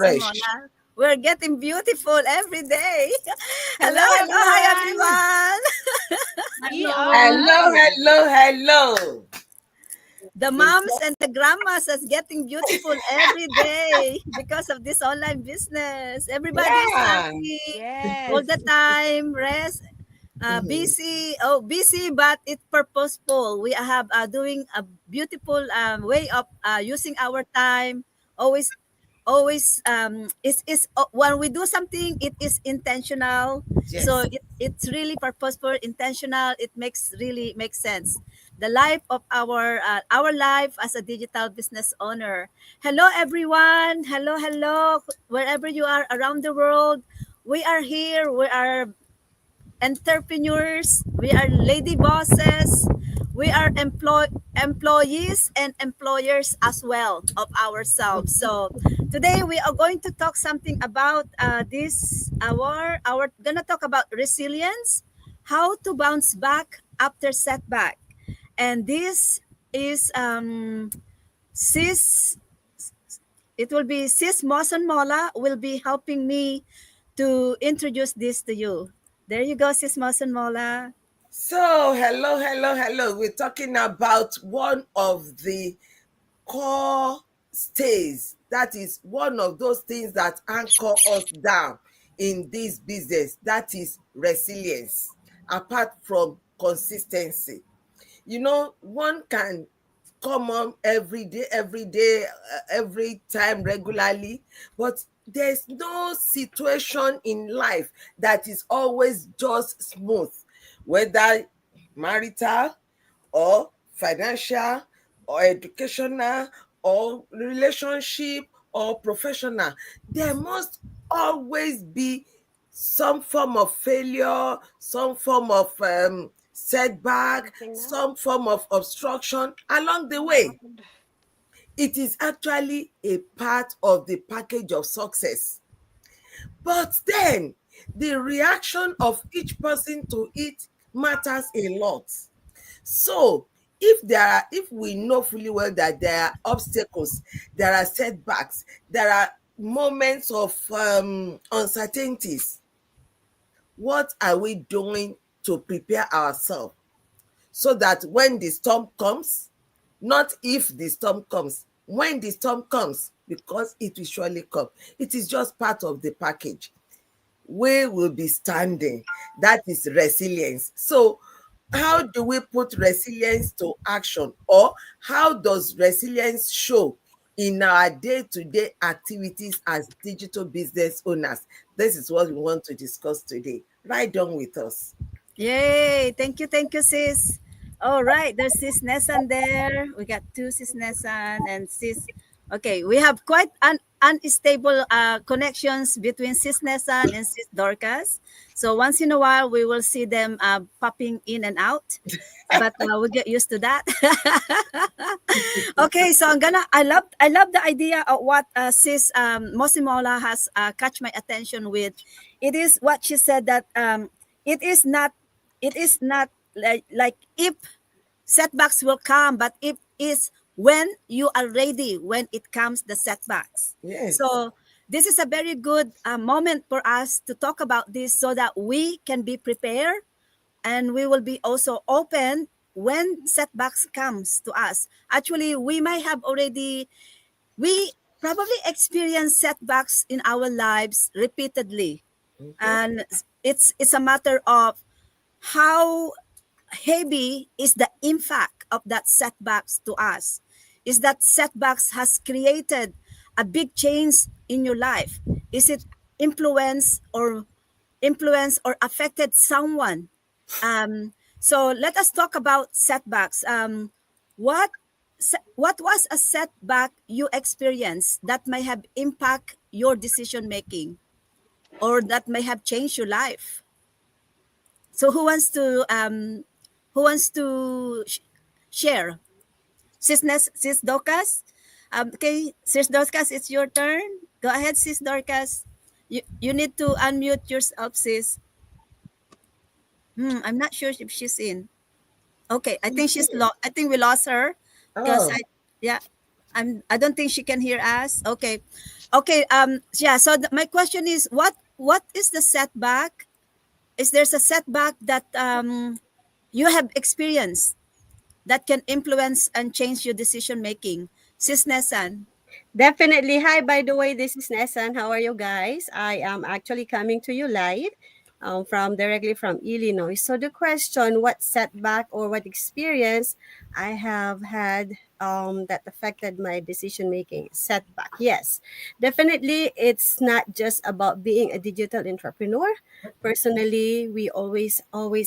and fresh. Mona. We're getting beautiful every day. Hello, Hello, hello, hi everyone. everyone. We Hello. Hello, are. hello, hello. The We moms talk- and the grandmas is getting beautiful every day because of this online business. Everybody is yeah. happy all the Yes. time. Rest, Mhm. busy. Oh, busy, but it's purposeful. We have doing a beautiful way of using our time. Always it's when we do something, it is intentional. So Yes. it's really purposeful, intentional. It makes sense. The life of our life as a digital business owner. Hello everyone, hello wherever you are around the world. We are here, we are entrepreneurs, we are lady bosses, we are employees and employers as well of ourselves. So today we are going to talk something about this our gonna talk about resilience, how to bounce back after setback, and this is sis it will be sis Moson Mola will be helping me to introduce this to you. There you go, sis Moson Mola. So, hello, hello, hello. We're talking about one of the core stays. That is one of those things that anchor us down in this business. That is resilience, apart from consistency. One can come on every day, every time regularly, but there's no situation in life that is always just smooth, whether marital or financial or educational or relationship or professional. There must always be some form of failure, some form of setback, Nothing now? some form of obstruction along the way. It is actually a part of the package of success. But then the reaction of each person to it matters a lot. So if we know fully well that there are obstacles, there are setbacks, there are moments of uncertainties, what are we doing to prepare ourselves so that when the storm comes, not if the storm comes, when the storm comes, because it will surely come, it is just part of the package, we will be standing. That is resilience. So, how do we put resilience to action, or how does resilience show in our day-to-day activities as digital business owners? This is what we want to discuss today. Right on with us. Yay! Thank you, sis. All right, there's sis Nessan there. We got two sis Nessan and sis. Okay, we have quite unstable connections between sis Nessan and sis Dorcas. So once in a while, we will see them popping in and out, but we'll get used to that. Okay, so I love the idea of what sis Mosimola has catch my attention with. It is what she said that it is not like if setbacks will come, but if is when you are ready when it comes the setbacks. Yes. So this is a very good moment for us to talk about this so that we can be prepared, and we will be also open when setbacks comes to us. Actually, we probably experience setbacks in our lives repeatedly, Mhm. and it's a matter of how heavy is the impact of that setbacks to us. Is that setbacks has created a big change in your life? Is it influence or affected someone? So let us talk about setbacks. What what was a setback you experienced that may have impact your decision making or that may have changed your life? So who wants to share? Sis Dorcas. Okay, Sis Dorcas, it's your turn. Go ahead, Sis Dorcas. You need to unmute yourself, sis. I'm not sure if she's in. Okay, I think she's lost. I think we lost her because Oh, yeah, I don't think she can hear us. Okay, Okay. Yeah. So my question is, what is the setback? Is there's a setback that you have experienced that can influence and change your decision making? Sis Nesan. Definitely. Hi, by the way, this is Nessan. How are you guys? I am actually coming to you live from directly from Illinois. So the question, what setback or what experience I have had that affected my decision making? Setback. Yes, definitely. It's not just about being a digital entrepreneur. Personally, we always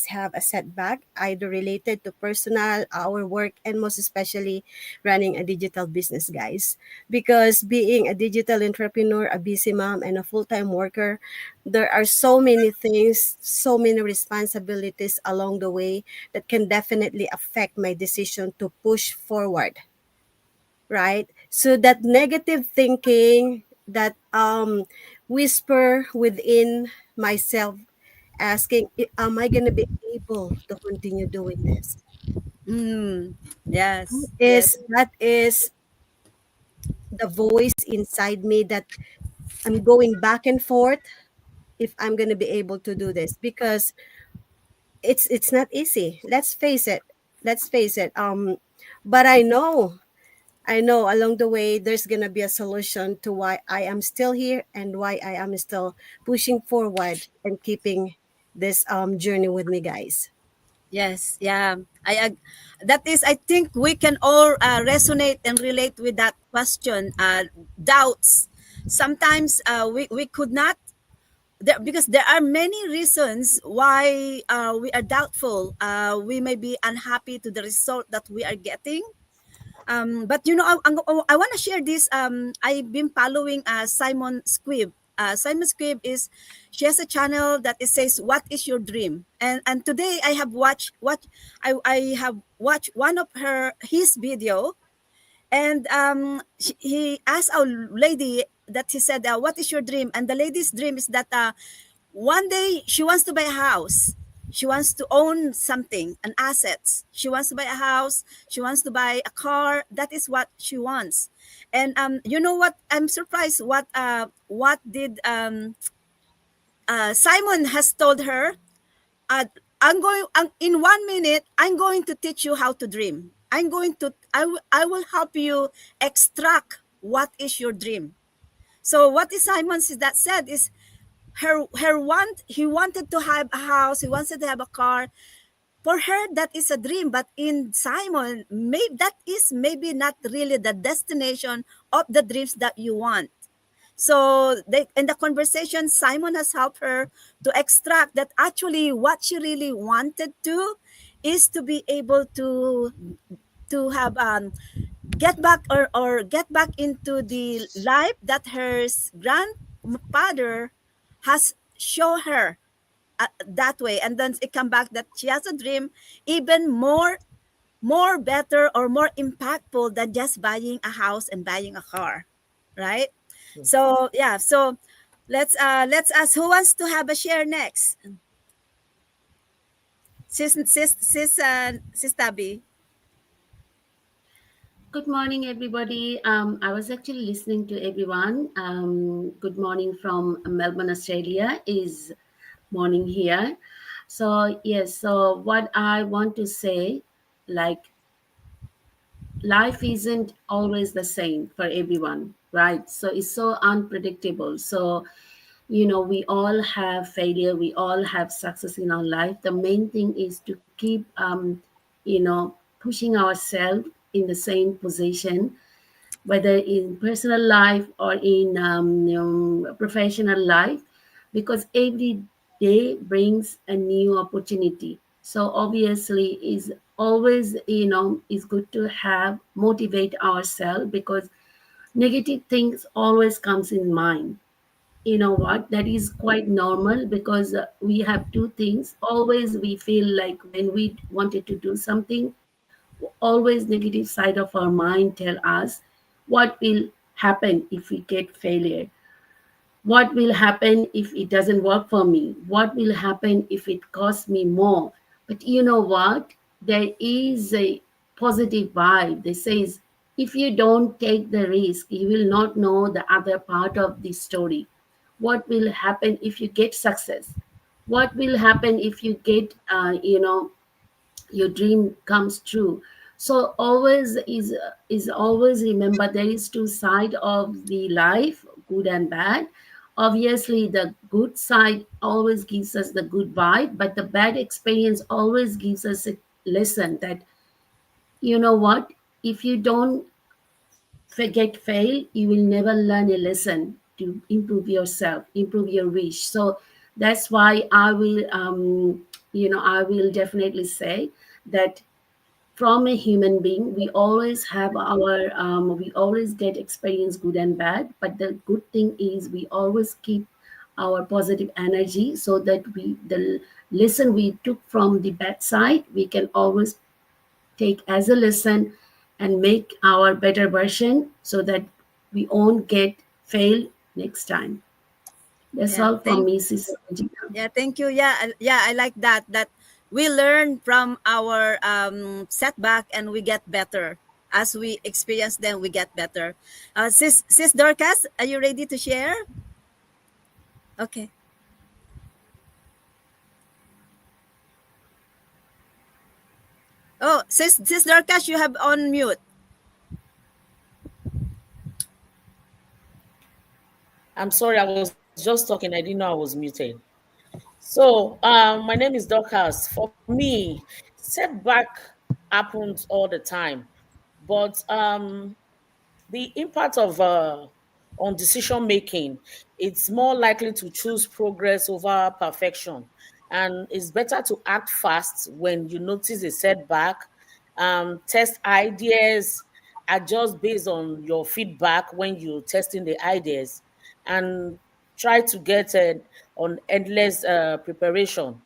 have a setback, either related to personal, our work, and most especially running a digital business, guys, because being a digital entrepreneur, a busy mom, and a full time worker, there are so many things, so many responsibilities along the way that can definitely affect my decision to push forward, right? So that negative thinking, that whisper within myself asking, am I going to be able to continue doing this? Mm, yes. Is Yes. that is the voice inside me that I'm going back and forth if I'm going to be able to do this, because it's not easy. Let's face it. Let's face it. But I know along the way there's going to be a solution to why I am still here and why I am still pushing forward and keeping this journey with me, guys. Yes, yeah. That is, I think we can all resonate and relate with that question. Doubts. Sometimes we could not, because there are many reasons why we are doubtful. We may be unhappy to the result that we are getting. But I want to share this. I've been following Simon Squibb. Simon Squibb is, she has a channel that it says, "What is your dream?" And today I have watched I have watched one of his video, and he asked a lady that he said, "What is your dream?" And the lady's dream is that one day she wants to buy a house. She wants to own something, an assets. She wants to buy a house. She wants to buy a car. That is what she wants. And you know what? I'm surprised. What did Simon has told her? uh, in 1 minute. I'm going to teach you how to dream. I will help you extract what is your dream. So what is Simon's is that said is, her want he wanted to have a house, he wanted to have a car. For her, that is a dream, but in Simon, that is maybe not really the destination of the dreams that you want. So in the conversation, Simon has helped her to extract that actually what she really wanted to is to be able to have get back, or get back into the life that her grandfather has shown her, that way. And then it come back that she has a dream even more better or more impactful than just buying a house and buying a car, right? So yeah, so let's ask who wants to have a share next. Sis Tabi. Good morning, everybody. I was actually listening to everyone. Good morning from Melbourne, Australia. Is morning here. So yes. So what I want to say, like, life isn't always the same for everyone, right? So it's so unpredictable. So we all have failure, we all have success in our life. The main thing is to keep pushing ourselves in the same position, whether in personal life or in professional life, because every day brings a new opportunity. So obviously is always, is good to have motivate ourselves, because negative things always comes in mind. You know what, that is quite normal, because we have two things. Always we feel like when we wanted to do something, always negative side of our mind tell us what will happen if we get failure, what will happen if it doesn't work for me, what will happen if it costs me more. But you know what, there is a positive vibe that says, If you don't take the risk, you will not know the other part of the story. What will happen if you get success? What will happen if you get, your dream comes true? So always is always remember there is two side of the life, good and bad. Obviously, the good side always gives us the good vibe, but the bad experience always gives us a lesson that, you know what, if you don't forget fail, you will never learn a lesson to improve yourself, improve your wish. So that's why I will, I will definitely say that from a human being, we always have our, we always get experience good and bad, but the good thing is we always keep our positive energy, so that we, the lesson we took from the bad side, we can always take as a lesson and make our better version, so that we won't get fail next time. That's Yeah, all from me, Sister Regina. yeah, thank you. Yeah, yeah, I like that. That we learn from our setback and we get better as we experience them. We get better. Sis Dorcas, are you ready to share? Okay. Oh, sis Dorcas, you have on mute. I'm sorry, I was just talking. I didn't know I was muted. So, my name is Dorcas. For me, setback happens all the time, but the impact of on decision making, it's more likely to choose progress over perfection, and it's better to act fast when you notice a setback. Test ideas, adjust based on your feedback when you're testing the ideas, and try to get on endless preparation.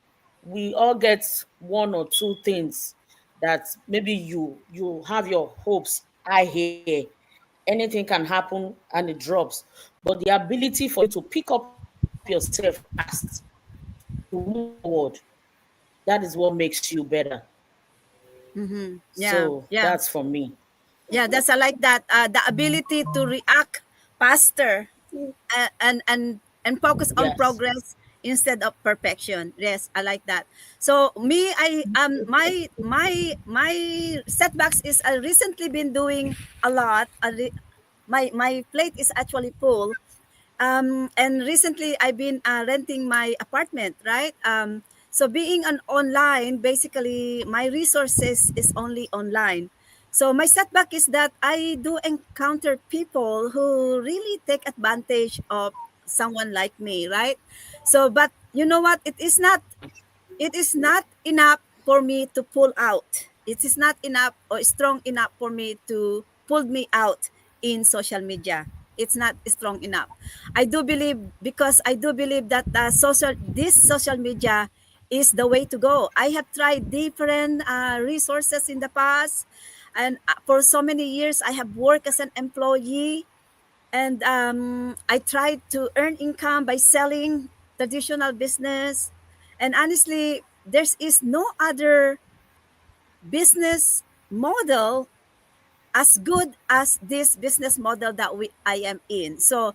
We all get one or two things that maybe you have your hopes high here. Anything can happen and it drops. But the ability for you to pick up yourself fast, to move forward, that is what makes you better. Mm-hmm. Yeah, So yeah. that's for me. Yeah, that's I like that. The ability to react faster and focus on Yes. progress instead of perfection. Yes, I like that. So me, I my setbacks is I recently been doing a lot. My plate is actually full. And recently I've been renting my apartment, right? So being an online, basically my resources is only online. So my setback is that I do encounter people who really take advantage of someone like me, right? So, but you know what? It is not enough for me to pull out. It is not enough or strong enough for me to pull me out in social media. It's not strong enough. I do believe because I do believe that this social media is the way to go. I have tried different resources in the past, and for so many years I have worked as an employee, and I tried to earn income by selling traditional business. And honestly, there is no other business model as good as this business model that I am in. So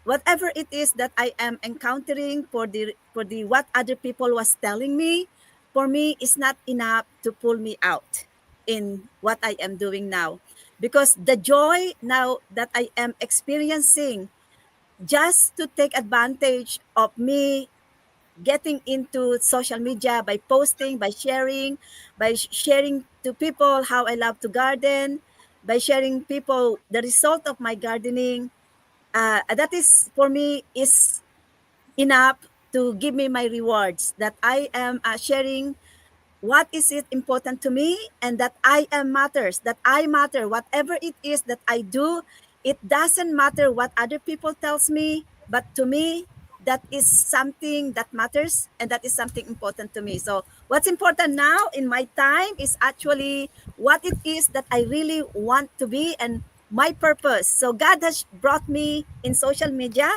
whatever it is that I am encountering for the what other people was telling me, for me is not enough to pull me out in what I am doing now. Because the joy now that I am experiencing just to take advantage of me getting into social media by posting, by sharing, sharing to people how I love to garden, by sharing people the result of my gardening. That is for me is enough to give me my rewards that I am sharing what is it important to me, and that I am matters, that I matter. Whatever it is that I do, it doesn't matter what other people tells me, but to me that is something that matters, and that is something important to me. So what's important now in my time is actually what it is that I really want to be and my purpose. So God has brought me in social media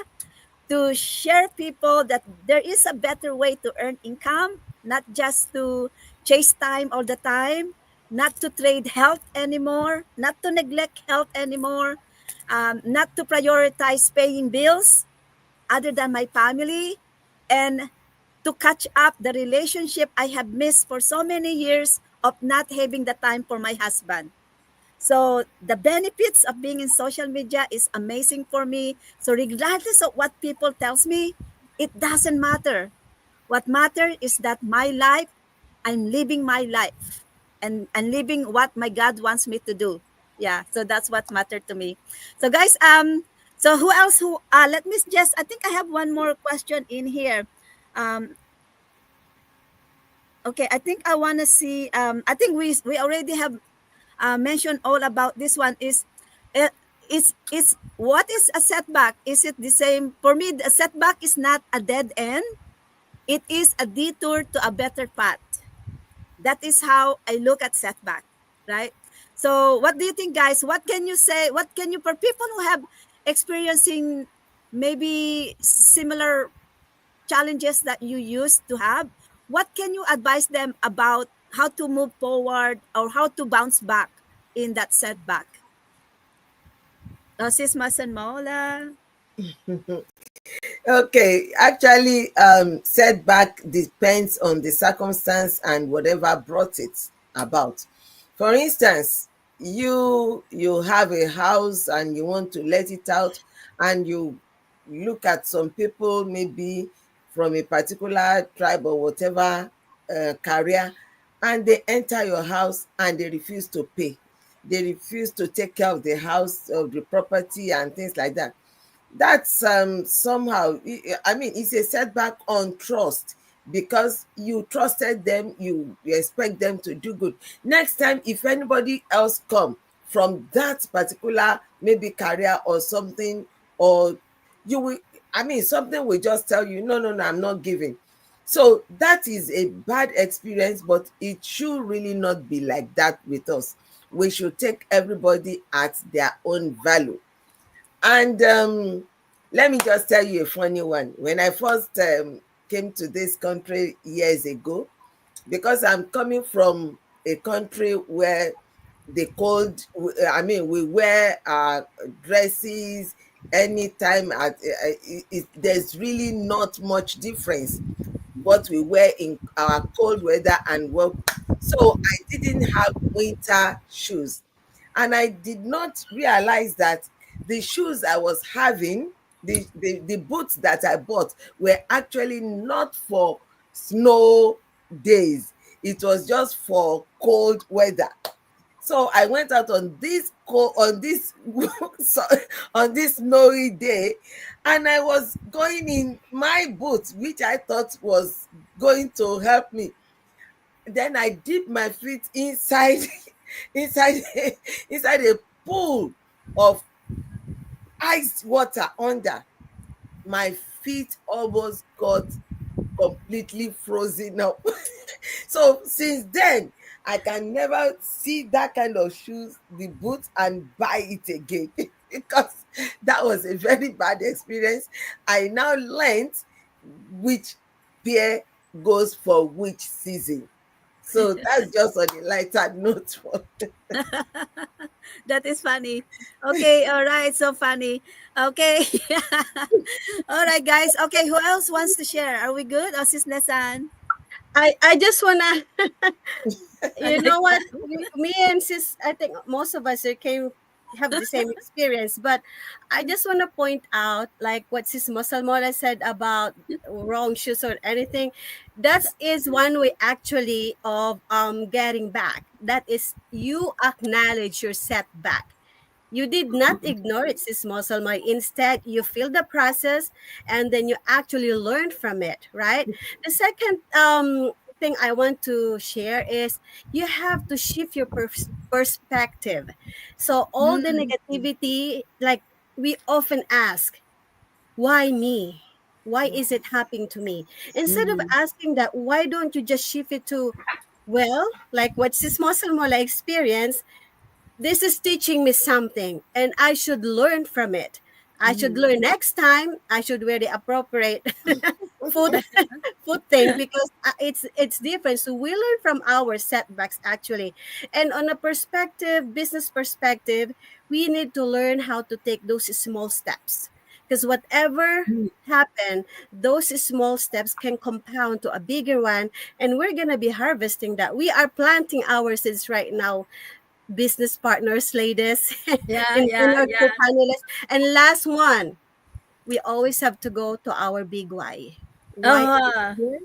to share people that there is a better way to earn income, not just to chase time all the time, not to trade health anymore, not to neglect health anymore, not to prioritize paying bills other than my family, and to catch up the relationship I have missed for so many years of not having the time for my husband. So the benefits of being in social media is amazing for me. So regardless of what people tells me, it doesn't matter. What matters is that my life, I'm living my life and living what my God wants me to do. Yeah, so that's what mattered to me. So guys, so who else who let me just I think I have one more question in here. Um okay, I think I want to see I think we already have mentioned all about this one uh, is what is a setback? Is it the same? For me, a setback is not a dead end. It is a detour to a better path. That is how I look at setback, right? So what do you think, guys? What can you say? What can you, for people who have experiencing maybe similar challenges that you used to have, what can you advise them about how to move forward or how to bounce back in that setback? Sis Masan Maula. Okay, actually, setback depends on the circumstance and whatever brought it about. For instance, you have a house and you want to let it out, and you look at some people maybe from a particular tribe or whatever career, and they enter your house and they refuse to pay. They refuse to take care of the house, of the property, and things like that. That's somehow, I mean, it's a setback on trust, because you trusted them, you expect them to do good. Next time, if anybody else come from that particular maybe career or something, or you will, I mean, something will just tell you, no, no, no, I'm not giving. So that is a bad experience, but it should really not be like that with us. We should take everybody at their own value. And let me just tell you a funny one. When I first came to this country years ago, because I'm coming from a country where the cold, I mean, we wear dresses anytime. There's really not much difference what we wear in our cold weather and what. So I didn't have winter shoes, and I did not realize that the shoes I was having, the boots that I bought, were actually not for snow days. It was just for cold weather. So I went out on this on this so- on this snowy day, and I was going in my boots, which I thought was going to help me. Then I dipped my feet inside inside inside a pool of ice water under. My feet almost got completely frozen up. So since then, I can never see that kind of shoes, the boots, and buy it again because that was a very bad experience. I now learned which pair goes for which season. So that's just on a lighter note for. That is funny. Okay, all right, so funny. Okay. All right, guys. Okay, who else wants to share? Are we good? Oh, Sis Nesan. I just wanna, you know what, me and sis, I think most of us here came have the same experience, but I just want to point out, like what sis Mosalmora said about wrong shoes or anything. That is one way actually of getting back. That is, you acknowledge your setback. You did not ignore it, sis Mosalma. Instead, you feel the process and then you actually learn from it, right? The second thing I want to share is you have to shift your perspective. So, all the Mm, negativity, like we often ask, why me? Why is it happening to me? Instead of mm, asking that, why don't you just shift it to, well, like what Sis Mosalmola experienced, this is teaching me something and I should learn from it. I should learn next time. I should wear the appropriate food food thing because it's different. So we learn from our setbacks actually, and on a perspective, business perspective, we need to learn how to take those small steps because whatever Mm. happen, those small steps can compound to a bigger one, and we're gonna be harvesting that. We are planting our seeds right now, business partners, ladies, Yeah, and yeah, our yeah. co-panelists. And last one, we always have to go to our big why. Why are we Uh-huh. here?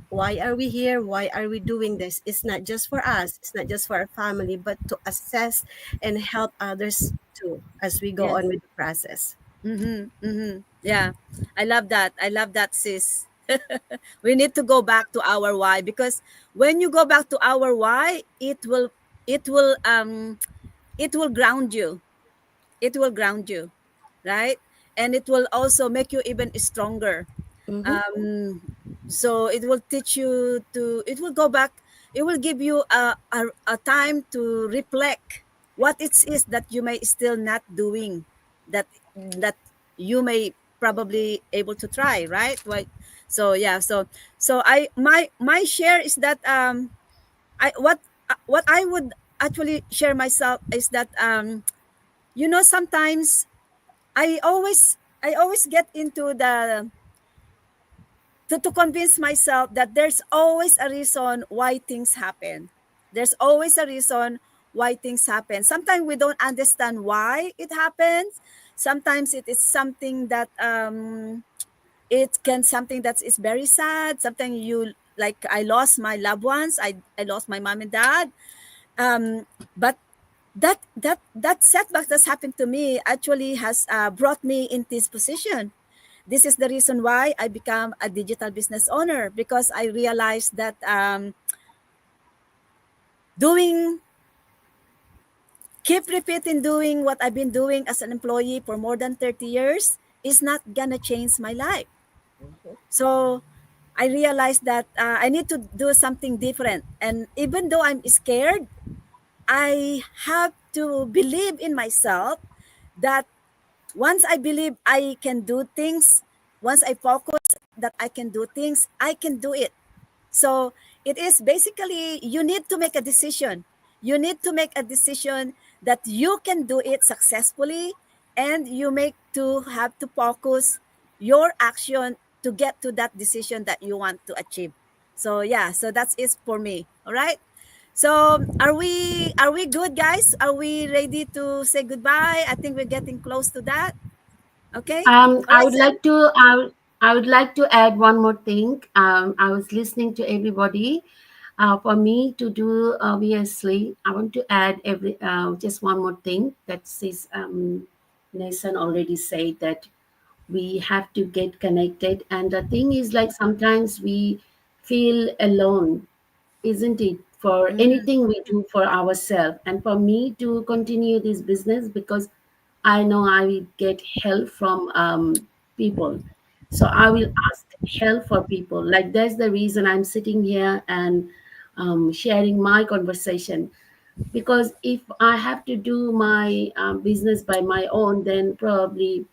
Why are we here? Why are we doing this? It's not just for us, it's not just for our family, but to assess and help others too as we go on Yes. with the process. Mm-hmm. Mm-hmm. Yeah. I love that. I love that, sis. We need to go back to our why, because when you go back to our why, it will it will ground you. It will ground you, right? And it will also make you even stronger. Mm-hmm. um so it will teach you to, it will go back, it will give you a time to reflect what it is that you may still not doing, that that you may probably able to try, right? Right. So yeah, so I, my share is that I what I would actually share myself is that sometimes I always get into the to convince myself that there's always a reason why things happen. There's always a reason why things happen. Sometimes we don't understand why it happens. Sometimes it is something that it can something that is very sad. Sometimes you, like, I lost my loved ones. I lost my mom and dad. But that setback that's happened to me actually has brought me in this position. This is the reason why I become a digital business owner, because I realized that doing keep repeating doing what I've been doing as an employee for more than 30 years is not gonna change my life. Mhm. So I realized that I need to do something different. And even though I'm scared, I have to believe in myself that once I believe I can do things, once I focus that I can do things, I can do it. So it is basically, you need to make a decision. You need to make a decision that you can do it successfully, and you make to have to focus your action to get to that decision that you want to achieve. So yeah, so that's it for me. All right. So are we good, guys? Are we ready to say goodbye? I think we're getting close to that. Okay. All I right, would Seth. like to I would like to add one more thing. I was listening to everybody. For me to do, obviously, I want to add every just one more thing that says Nathan already said that we have to get connected. And the thing is, like sometimes we feel alone, isn't it, for Mm, anything we do for ourselves. And for me to continue this business, because I know I will get help from people. So I will ask help for people. Like that's the reason I'm sitting here and sharing my conversation. Because if I have to do my business by my own, then probably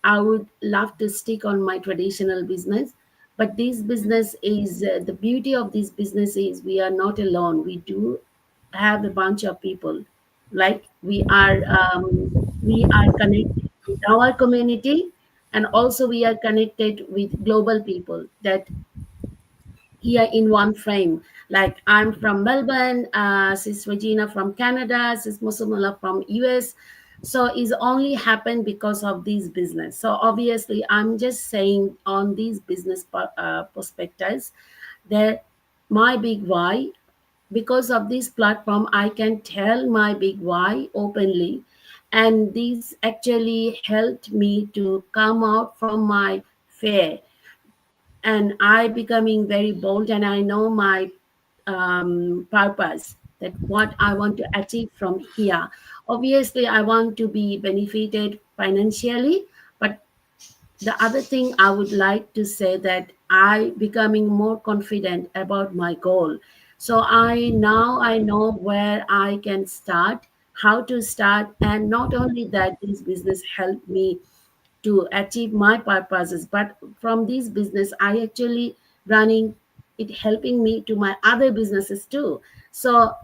I would love to stick on my traditional business. But this business is the beauty of this business is we are not alone. We do have a bunch of people. Like we are connected with our community, and also we are connected with global people that here in one frame. Like I'm from Melbourne, Sis Regina from Canada, Sis Musumala from US. So it's only happened because of this business. So obviously, I'm just saying on these business perspectives that my big why, because of this platform, I can tell my big why openly. And this actually helped me to come out from my fear, and I becoming very bold, and I know my purpose, that what I want to achieve from here. Obviously I want to be benefited financially, but the other thing I would like to say that I becoming more confident about my goal. So I know where I can start, how to start, and not only that, this business helped me to achieve my purposes. But from this business, I actually running it, helping me to my other businesses too. So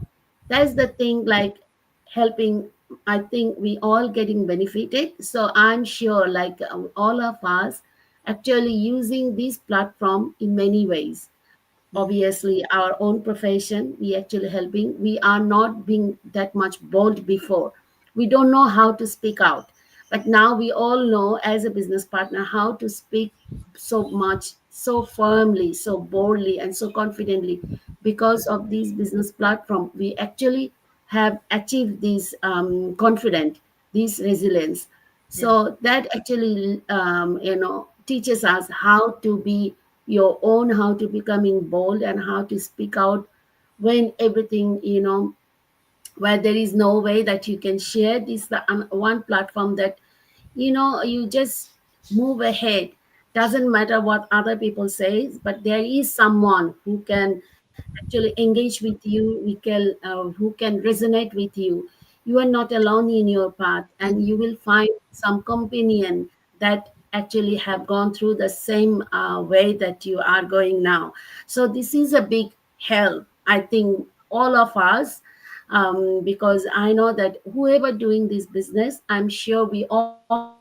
that's the thing, like helping. I think we all getting benefited. So I'm sure, like all of us actually using this platform in many ways. Mm-hmm. Obviously our own profession, we actually helping. We are not being that much bold before. We don't know how to speak out, but now we all know as a business partner how to speak so much, so firmly, so boldly, and so confidently. Because of these business platform, we actually have achieved this confident, this resilience. Yeah. So that actually teaches us how to be your own, how to becoming bold, and how to speak out when everything, where there is no way that you can share this, the one platform that you just move ahead. Doesn't matter what other people say, but there is someone who can actually engage with you, who can resonate with you. You are not alone in your path, and you will find some companion that actually have gone through the same way that you are going now. So this is a big help, I think, all of us. Because I know that whoever doing this business, I'm sure we all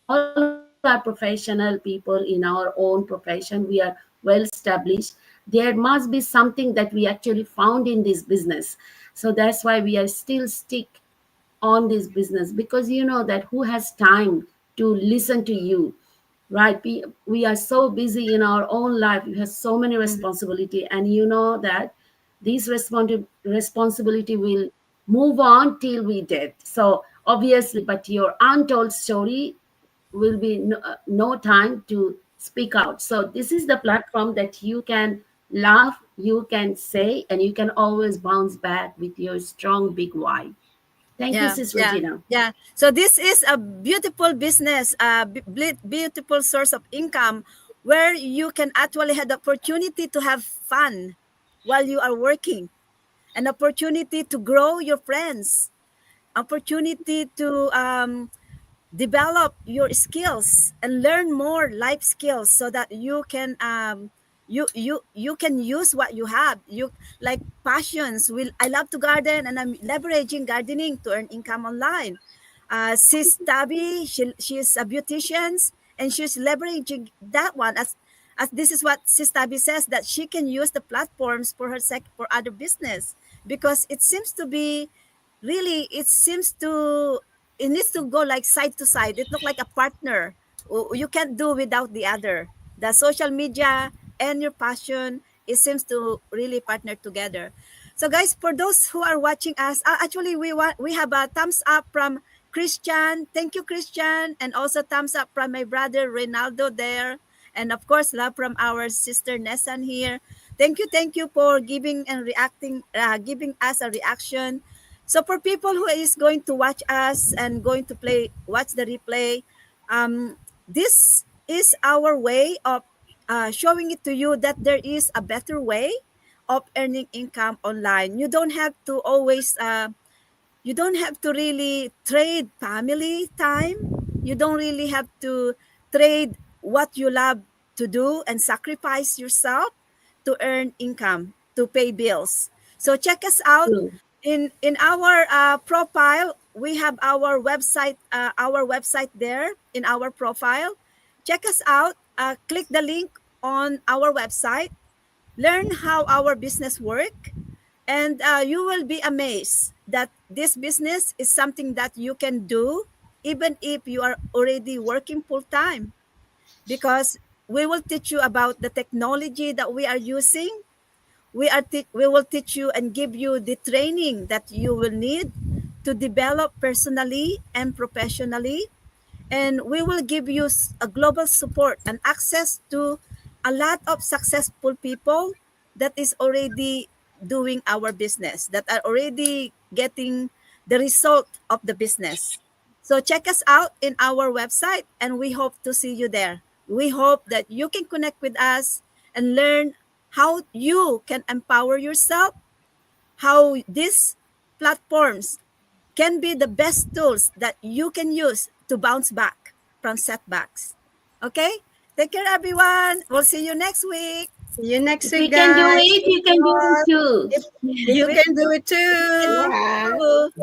are professional people in our own profession. We are well established. There must be something that we actually found in this business. So that's why we are still stick on this business, because you know that who has time to listen to you, right? We are so busy in our own life. We have so many Mm-hmm. responsibility, and you know that this responsibility will move on till we dead. So obviously, but your untold story will be no time to speak out. So this is the platform that you can laugh, you can say, and you can always bounce back with your strong big why. Thank you, Yeah, Sis yeah, Regina. yeah. So this is a beautiful business, beautiful source of income where you can actually have the opportunity to have fun while you are working, an opportunity to grow your friends, opportunity to develop your skills and learn more life skills so that you can you can use what you have, you like passions. Will I love to garden and I'm leveraging gardening to earn income online. Sis Tabby, she's a beautician and she's leveraging that one as this is what Sis Tabby says, that she can use the platforms for her for other business, because it seems to be really, it seems to, it needs to go like side to side. It look like a partner. You can't do without the other. The social media and your passion, it seems to really partner together. So guys, for those who are watching us, actually we have a thumbs up from Christian. Thank you, Christian, and also thumbs up from my brother Reynaldo there, and of course love from our sister Nessan here. Thank you for giving and reacting, giving us a reaction. So for people who is going to watch us and going to watch the replay, this is our way of showing it to you that there is a better way of earning income online. You don't have to really trade family time. You don't really have to trade what you love to do and sacrifice yourself to earn income, to pay bills. So check us out True. in our profile. We have our website there in our profile. Check us out. Click the link on our website. Learn how our business work, and you will be amazed that this business is something that you can do even if you are already working full time, because we will teach you about the technology that we are using. We will teach you and give you the training that you will need to develop personally and professionally, and we will give you a global support and access to a lot of successful people that is already doing our business, that are already getting the result of the business. So check us out in our website, and we hope to see you there. We hope that you can connect with us and learn how you can empower yourself, how these platforms can be the best tools that you can use to bounce back from setbacks. Okay? Take care, everyone. We'll see you next week. See you next If we week, can do guys. it, you can do it too. If you We can do it can too. do Yeah. it too.